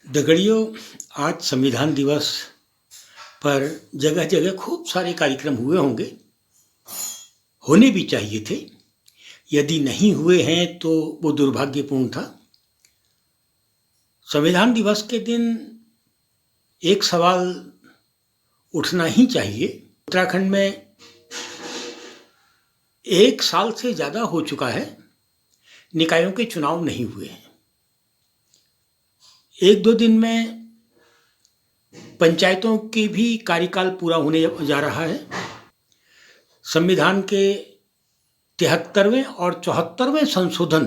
दगड़ियों, आज संविधान दिवस पर जगह जगह खूब सारे कार्यक्रम हुए होंगे, होने भी चाहिए थे। यदि नहीं हुए हैं तो वो दुर्भाग्यपूर्ण था। संविधान दिवस के दिन एक सवाल उठना ही चाहिए। उत्तराखंड में 1 साल से ज़्यादा हो चुका है, निकायों के चुनाव नहीं हुए हैं। 1-2 दिन में पंचायतों की भी कार्यकाल पूरा होने जा रहा है। संविधान के 73वें और 74वें संशोधन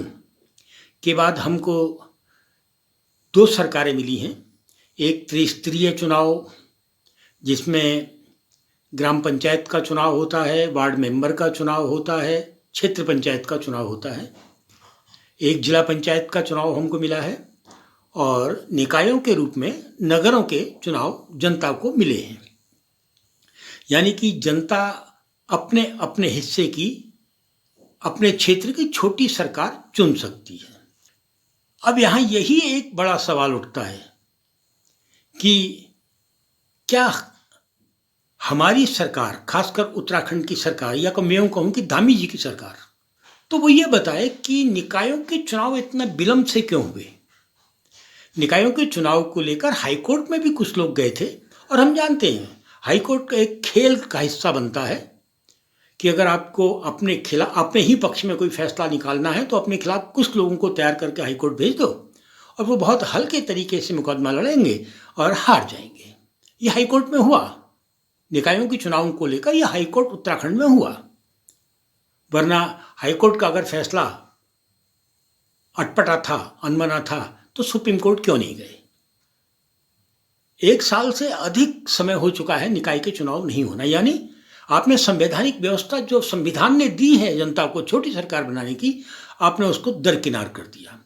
के बाद हमको 2 सरकारें मिली हैं। एक त्रिस्तरीय चुनाव, जिसमें ग्राम पंचायत का चुनाव होता है, वार्ड मेंबर का चुनाव होता है, क्षेत्र पंचायत का चुनाव होता है। एक जिला पंचायत का चुनाव हमको मिला है और निकायों के रूप में नगरों के चुनाव जनता को मिले हैं। यानी कि जनता अपने अपने हिस्से की, अपने क्षेत्र की छोटी सरकार चुन सकती है। अब यहाँ यही एक बड़ा सवाल उठता है कि क्या हमारी सरकार, खासकर उत्तराखंड की सरकार, या मैं यूँ कहूँ कि धामी जी की सरकार, तो वो ये बताए कि निकायों के चुनाव इतना विलंब से क्यों हुए। निकायों के चुनाव को लेकर हाईकोर्ट में भी कुछ लोग गए थे, और हम जानते हैं हाईकोर्ट का एक खेल का हिस्सा बनता है कि अगर आपको अपने ही पक्ष में कोई फैसला निकालना है तो अपने खिलाफ कुछ लोगों को तैयार करके हाईकोर्ट भेज दो, और वो बहुत हल्के तरीके से मुकदमा लड़ेंगे और हार जाएंगे। ये हाईकोर्ट में हुआ। निकायों के चुनावों को लेकर यह हाईकोर्ट उत्तराखंड में हुआ। वरना हाईकोर्ट का अगर फैसला अटपटा था, अनमना था, तो सुप्रीम कोर्ट क्यों नहीं गए। 1 साल से अधिक समय हो चुका है निकाय के चुनाव नहीं होना। यानी आपने संवैधानिक व्यवस्था जो संविधान ने दी है जनता को छोटी सरकार बनाने की, आपने उसको दरकिनार कर दिया।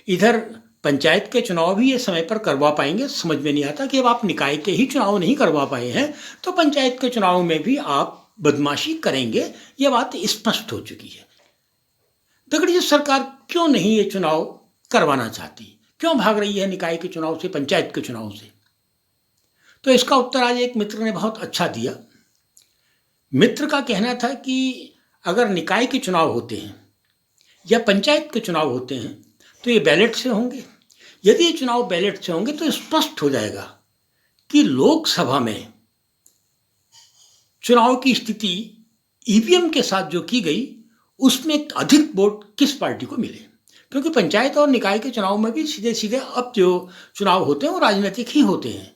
इधर पंचायत के चुनाव भी ये समय पर करवा पाएंगे, समझ में नहीं आता कि अब आप निकाय के ही चुनाव नहीं करवा पाए हैं तो पंचायत के चुनाव में भी आप बदमाशी करेंगे, ये बात स्पष्ट हो चुकी है। दगड़िया सरकार क्यों नहीं ये चुनाव करवाना चाहती, क्यों भाग रही है निकाय के चुनाव से, पंचायत के चुनाव से? तो इसका उत्तर आज एक मित्र ने बहुत अच्छा दिया। मित्र का कहना था कि अगर निकाय के चुनाव होते हैं या पंचायत के चुनाव होते हैं तो ये बैलेट से होंगे। यदि ये चुनाव बैलेट से होंगे तो स्पष्ट हो जाएगा कि लोकसभा में चुनाव की स्थिति ईवीएम के साथ जो की गई उसमें अधिक वोट किस पार्टी को मिले। क्योंकि पंचायत और निकाय के चुनाव में भी सीधे सीधे अब जो चुनाव होते हैं वो राजनीतिक ही होते हैं।